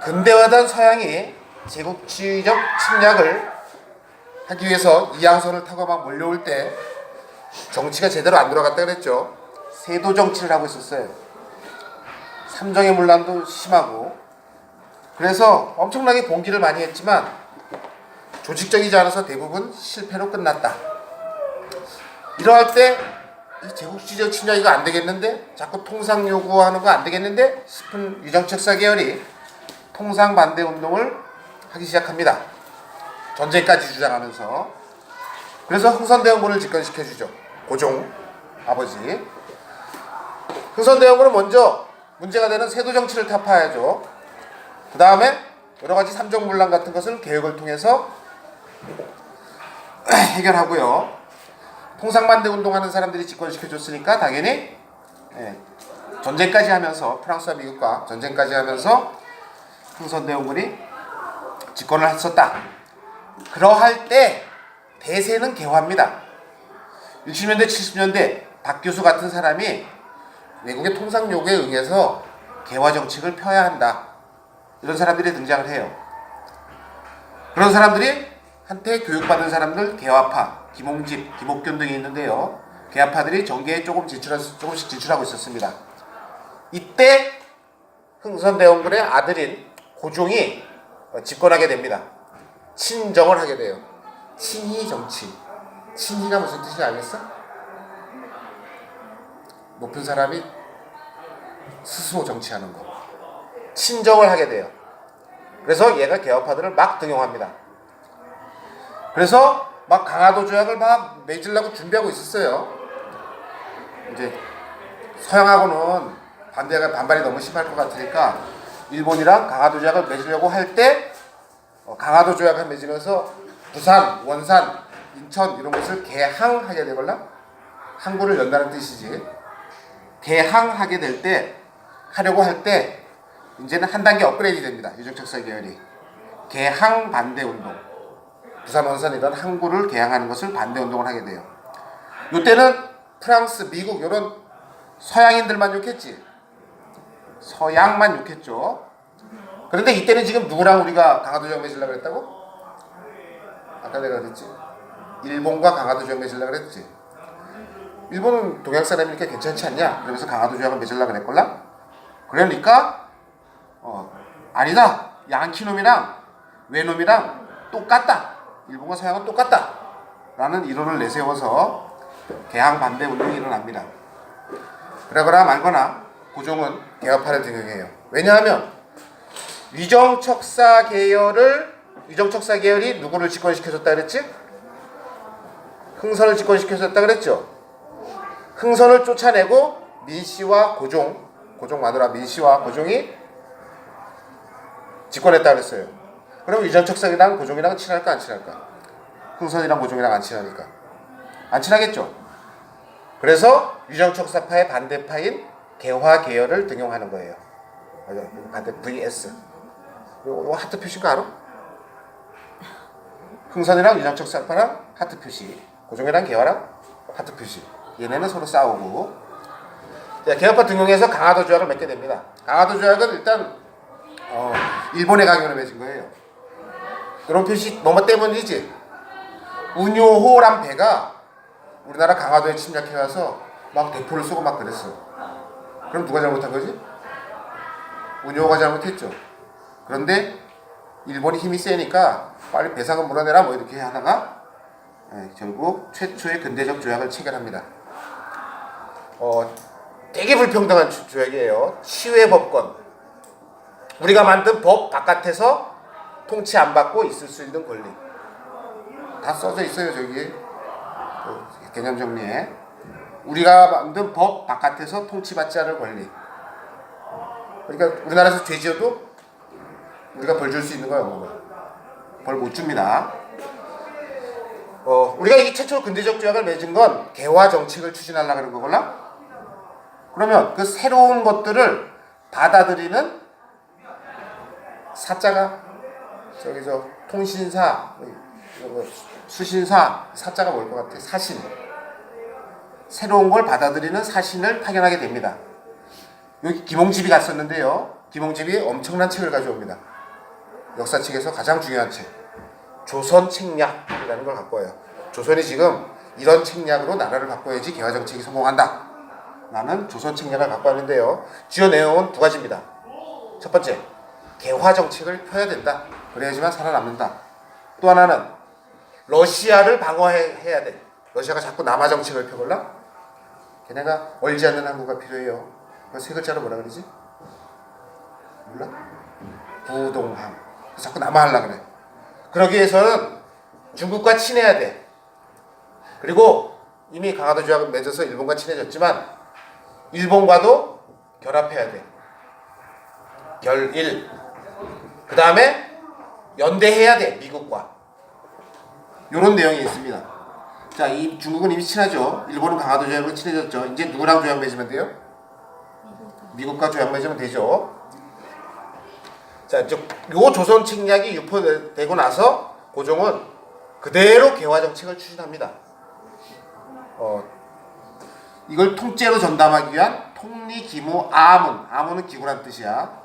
근대화된 서양이 제국주의적 침략을 하기 위해서 이양선을 타고 막 몰려올 때 정치가 제대로 안 돌아갔다 그랬죠. 세도 정치를 하고 있었어요. 삼정의 문란도 심하고, 그래서 엄청나게 봉기를 많이 했지만 조직적이지 않아서 대부분 실패로 끝났다. 이러할 때 이 제국주의적 침략 이거 안 되겠는데, 자꾸 통상 요구하는 거 안 되겠는데 싶은 위정책사 계열이 통상 반대 운동을 하기 시작합니다. 전쟁까지 주장하면서. 그래서 흥선대원군을 집권시켜주죠. 고종 아버지. 흥선대원군은 먼저 문제가 되는 세도 정치를 타파해야죠. 그 다음에 여러 가지 삼정문란 같은 것을 개혁을 통해서 해결하고요. 통상반대 운동하는 사람들이 집권시켜줬으니까 당연히 전쟁까지 하면서, 프랑스와 미국과 전쟁까지 하면서 흥선대원군이 집권을 했었다. 그러할 때 대세는 개화입니다. 60년대 70년대 박 교수 같은 사람이 외국의 통상 요구에 응해서 개화 정책을 펴야 한다, 이런 사람들이 등장을 해요. 그런 사람들이 한때 교육받은 사람들, 개화파, 김홍집, 김옥균 등이 있는데요. 개화파들이 정계에 조금씩 진출하고 있었습니다. 이때 흥선대원군의 아들인 고종이 집권하게 됩니다. 친정을 하게 돼요. 친희 정치. 친희가 무슨 뜻인지 알겠어? 높은 사람이 스스로 정치하는 거. 친정을 하게 돼요. 그래서 얘가 개화파들을 막 등용합니다. 그래서 막 강화도 조약을 막 맺으려고 준비하고 있었어요. 이제 서양하고는 반발이 너무 심할 것 같으니까 일본이랑 강화도 조약을 맺으려고 할 때 강화도 조약을 맺으면서 부산, 원산, 인천 이런 것을 개항하게 되걸라? 항구를 연다는 뜻이지. 개항하게 될 때, 하려고 할 때 이제는 한 단계 업그레이드 됩니다. 유정책사 계열이. 개항 반대 운동. 부산, 원산 이런 항구를 개항하는 것을 반대 운동을 하게 돼요. 이때는 프랑스, 미국 이런 서양인들만 욕했지. 서양만 욕했죠. 그런데 이때는 지금 누구랑 우리가 강화도 조약 맺으려고 그랬다고? 아까 내가 그랬지. 일본과 강화도 조약 맺으려고 그랬지. 일본은 동양 사람이니까 괜찮지 않냐? 그러면서 강화도 조약을 맺으려고 그랬걸라? 그러니까 아니다. 양키놈이랑 외놈이랑 똑같다. 일본과 서양은 똑같다. 라는 이론을 내세워서 개항 반대 운동이 일어납니다. 그러거나 말거나 고종은 개화파를 등용해요. 왜냐하면 위정척사 계열이 누구를 집권시켜줬다 그랬지? 흥선을 집권시켜줬다 그랬죠. 흥선을 쫓아내고 민씨와 고종 마누라 민씨와 고종이 집권했다 그랬어요. 그럼 위정척사랑 고종이랑 친할까 안 친할까? 흥선이랑 고종이랑 안 친하니까 안 친하겠죠. 그래서 위정척사파의 반대파인 개화 계열을 등용하는 거예요. 반대 VS. 이거 하트 표시인 거 알아? 흥선이랑 위정척사파랑 하트 표시, 고종이랑 개화랑 하트 표시. 얘네는 서로 싸우고. 자, 개화파 등용해서 강화도 조약을 맺게 됩니다. 강화도 조약은 일단 일본의 강요를 맺은 거예요. 이런 표시 뭐뭐 때문이지. 운요호란 배가 우리나라 강화도에 침략해와서 막 대포를 쏘고 막 그랬어. 그럼 누가 잘못한 거지? 운요호가 잘못했죠. 그런데 일본이 힘이 세니까 빨리 배상금 물어내라 뭐 이렇게 하다가 결국 최초의 근대적 조약을 체결합니다. 되게 불평등한 조약이에요. 치외법권. 우리가 만든 법 바깥에서 통치 안 받고 있을 수 있는 권리. 다 써져 있어요, 저기. 개념 정리에. 우리가 만든 법 바깥에서 통치받지 않을 권리. 그러니까 우리나라에서 죄 지어도 우리가 벌 줄 수 있는 거예요, 뭐. 벌 못 줍니다. 우리가 이 최초 근대적 조약을 맺은 건 개화 정책을 추진하려고 하는 거구나? 그러면 그 새로운 것들을 받아들이는 사자가 통신사, 수신사, 사자가 뭘 것 같아? 사신. 새로운 걸 받아들이는 사신을 파견하게 됩니다. 여기 김홍집이 갔었는데요. 김홍집이 엄청난 책을 가져옵니다. 역사책에서 가장 중요한 책, 조선 책략이라는 걸 갖고 와요. 조선이 지금 이런 책략으로 나라를 바꿔야지 개화정책이 성공한다 라는 조선 책략을 갖고 왔는데요. 주요 내용은 두 가지입니다. 첫 번째, 개화정책을 펴야 된다. 그래야지만 살아남는다. 또 하나는 러시아를 방어해야 돼. 러시아가 자꾸 남하 정책을 펴볼라? 걔네가 얼지 않는 항구가 필요해요. 그 세 글자로 뭐라 그러지? 몰라? 부동항. 자꾸 남하하려고 그래. 그러기 위해서는 중국과 친해야 돼. 그리고 이미 강화도 조약을 맺어서 일본과 친해졌지만 일본과도 결합해야 돼. 결일. 그 다음에 연대해야 돼. 미국과. 이런 내용이 있습니다. 자, 이 중국은 이미 친하죠. 일본은 강화도 조약으로 친해졌죠. 이제 누구랑 조약 맺으면 돼요? 미국과 조약 맺으면 되죠. 자, 요 조선 책략이 유포되고 나서 고종은 그대로 개화 정책을 추진합니다. 이걸 통째로 전담하기 위한 통리기무 아문. 아문은 기구란 뜻이야.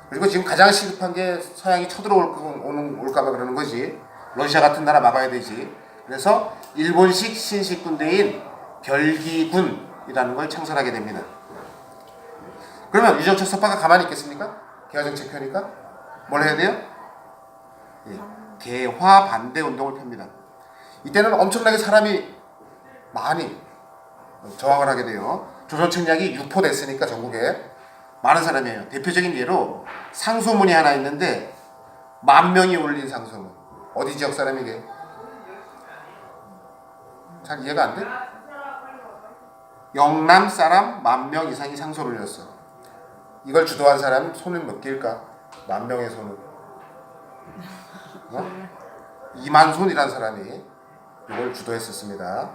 그리고 지금 가장 시급한 게 서양이 쳐들어올까봐 그러는 거지. 러시아 같은 나라 막아야 되지. 그래서 일본식 신식 군대인 결기군이라는 걸 창설하게 됩니다. 그러면 유정철 서파가 가만히 있겠습니까? 개화정책 펴니까 뭘 해야 돼요? 예, 개화 반대 운동을 펴니다. 이때는 엄청나게 사람이 많이 저항을 하게 돼요. 조선 책략이 유포됐으니까 전국에 많은 사람이에요. 대표적인 예로 상소문이 하나 있는데 10,000명이 올린 상소문. 어디 지역 사람이게? 잘 이해가 안 돼? 영남 사람 10,000명 이상이 상소를 올렸어. 이걸 주도한 사람은 손은 몇 개일까? 10,000명의 손은. 이만손이라는 사람이 이걸 주도했었습니다.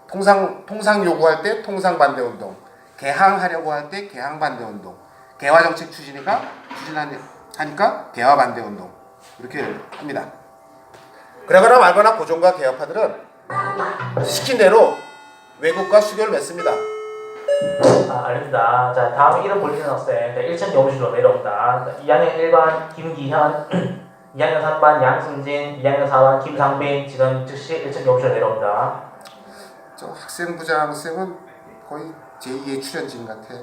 통상 요구할 때 통상 반대 운동, 개항하려고 할 때 개항 반대 운동, 개화 정책 추진하니까 개화 반대 운동 이렇게 합니다. 그러거나 말거나 고종과 개화파들은 시킨 대로 외국과 수교를 맺습니다. 알립니다. 자, 다음 이름 볼리는 학생 1층 교무실로 내려온다. 2학년 1반 김기현, 2학년 3반 양승진, 2학년 4반 김상빈 지금 즉시 1층 교무실로 내려온다. 저 학생부장 쌤은 거의 제2의 출연진 같아.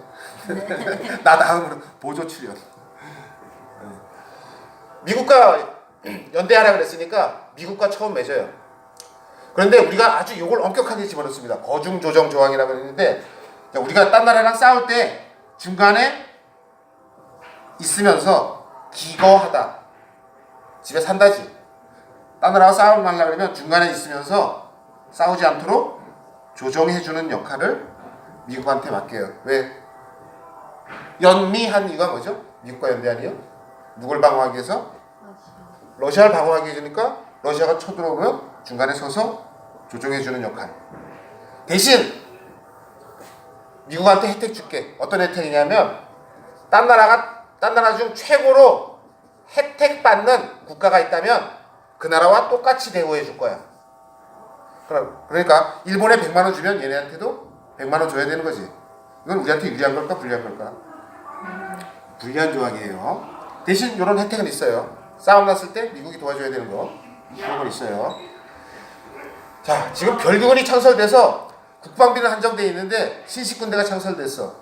나 다음으로 보조 출연. 미국과 연대하라 그랬으니까 미국과 처음 맺어요. 그런데 우리가 아주 이걸 엄격하게 집어넣습니다. 거중조정 조항이라고 했는데 우리가 딴 나라랑 싸울 때 중간에 있으면서 기거하다. 집에 산다지. 딴 나라와 싸움을 하려고 그러면 중간에 있으면서 싸우지 않도록 조정해주는 역할을 미국한테 맡겨요. 왜? 연미한 이유가 뭐죠? 미국과 연대한 이유? 누굴 방어하기 위해서? 러시아를 방어하기 위해서니까 러시아가 쳐들어오면 중간에 서서 조정해주는 역할. 대신 미국한테 혜택 줄게. 어떤 혜택이냐면 딴 나라 중 최고로 혜택 받는 국가가 있다면 그 나라와 똑같이 대우해 줄 거야. 그러니까 일본에 100만 원 주면 얘네한테도 100만 원 줘야 되는 거지. 이건 우리한테 유리한 걸까 불리한 걸까? 불리한 조항이에요. 대신 이런 혜택은 있어요. 싸움 났을 때 미국이 도와줘야 되는 거. 그런 건 있어요. 자, 지금 결국은이 창설돼서 국방비는 한정되어 있는데 신식군대가 창설됐어.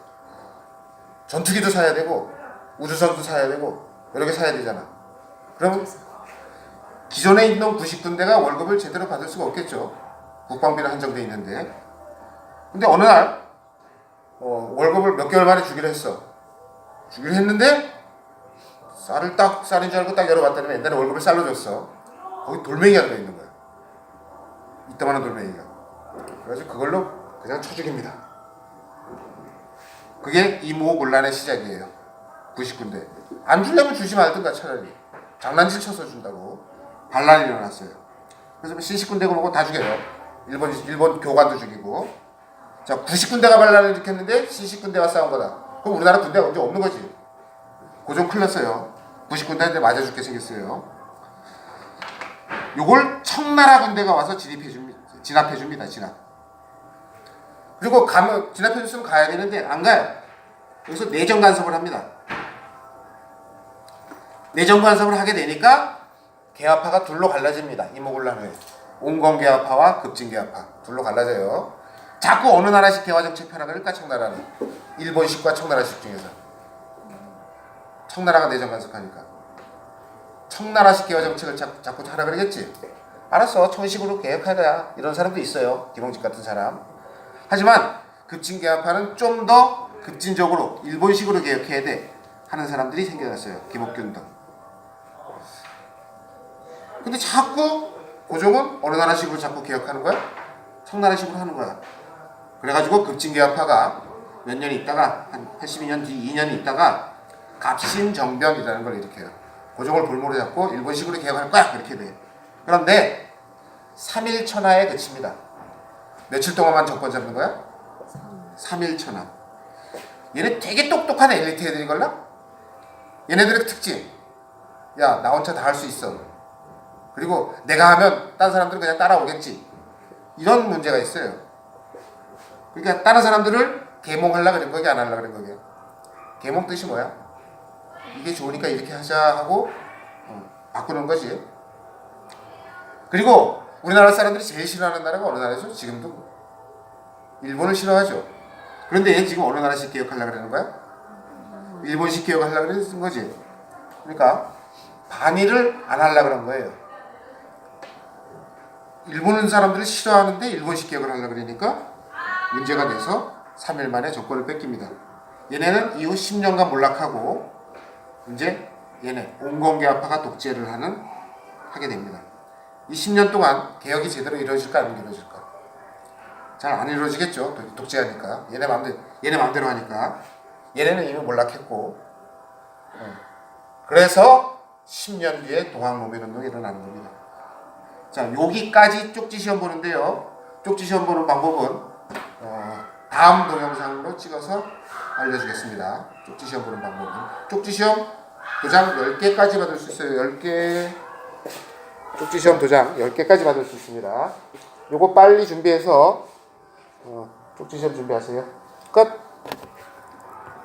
전투기도 사야 되고 우주선도 사야 되고 여러 개 사야 되잖아. 그럼 기존에 있는 구식군대가 월급을 제대로 받을 수가 없겠죠. 국방비는 한정되어 있는데. 근데 어느 날 월급을 몇 개월 만에 주기로 했어. 주기로 했는데 쌀인 줄 알고 딱 열어봤더니 옛날에 월급을 쌀로 줬어. 거기 돌멩이가 들어있는 거야. 이따만한 돌멩이가. 그래서 그걸로 그냥 쳐 죽입니다. 그게 이모곤란의 시작이에요. 99군데. 안 주려면 주지 말든가 차라리. 장난질 쳐서 준다고. 반란이 일어났어요. 그래서 신식군대고 뭐고 다 죽여요. 일본 교관도 죽이고. 자, 99군대가 반란을 일으켰는데 신식군대와 싸운 거다. 그럼 우리나라 군대가 언제 없는 거지. 고종 큰일 났어요. 99군대한테 맞아 죽게 생겼어요. 요걸 청나라 군대가 와서 진압해줍니다. 진압. 그리고 진압해줬으면 가야 되는데 안 가요. 여기서 내정 간섭을 합니다. 내정 간섭을 하게 되니까 계합파가 둘로 갈라집니다. 이모군란 후에 온건계합파와 급진계합파 둘로 갈라져요. 자꾸 어느 나라식 개화정책 편하니까 청나라는 일본식과 청나라식 중에서 청나라가 내정 간섭하니까 청나라식 개화정책을 자꾸 하라 그러겠지. 알았어, 청식으로 개혁하자 이런 사람도 있어요. 김홍직 같은 사람. 하지만 급진계합파는 좀 더 급진적으로 일본식으로 개혁해야 돼 하는 사람들이 생겨났어요. 김옥균 등. 근데 자꾸 고종은 어느 나라식으로 자꾸 개혁하는 거야? 청나라식으로 하는 거야. 그래가지고 급진계합파가 몇 년 있다가 한 82년 뒤 2년 있다가 갑신정변이라는 걸 일으켜요. 고종을 볼모로 잡고 일본식으로 개혁할 거야 그렇게 돼. 그런데 3일 천하에 그칩니다. 며칠 동안만 정권 잡는 거야? 3일 천하. 얘네 되게 똑똑한 엘리트 애들이걸라? 얘네들의 특징. 야, 나 혼자 다 할 수 있어. 그리고 내가 하면 다른 사람들은 그냥 따라오겠지. 이런 문제가 있어요. 그러니까 다른 사람들을 계몽하려고 그런 거게 안 하려고 그런 거게. 계몽 뜻이 뭐야? 이게 좋으니까 이렇게 하자 하고 바꾸는 거지. 그리고 우리나라 사람들이 제일 싫어하는 나라가 어느 나라죠? 지금도 일본을 싫어하죠. 그런데 얘 지금 어느 나라식 개혁하려고 그러는 거야? 일본식 개혁하려고 그러는 거지. 그러니까 반일을 안 하려고 그런 거예요. 일본 사람들을 싫어하는데 일본식 개혁을 하려고 그러니까 문제가 돼서 3일 만에 정권을 뺏깁니다. 얘네는 이후 10년간 몰락하고 이제 얘네 온건계합파가 독재를 하게 됩니다. 이 10년 동안 개혁이 제대로 이루어질까 안 이루어질까? 잘 안 이루어지겠죠. 독재하니까. 얘네 마음대로 하니까. 얘네는 이미 몰락했고. 그래서 10년 뒤에 동학노민운동이 일어나는 겁니다. 자, 여기까지 쪽지 시험 보는데요. 쪽지 시험 보는 방법은 다음 동영상으로 찍어서 알려주겠습니다. 쪽지 시험 보는 방법은. 쪽지 시험 도장 10개까지 받을 수 있어요. 10개. 쪽지 시험 도장 10개까지 받을 수 있습니다. 요거 빨리 준비해서 쪽지 시험 준비하세요. 끝.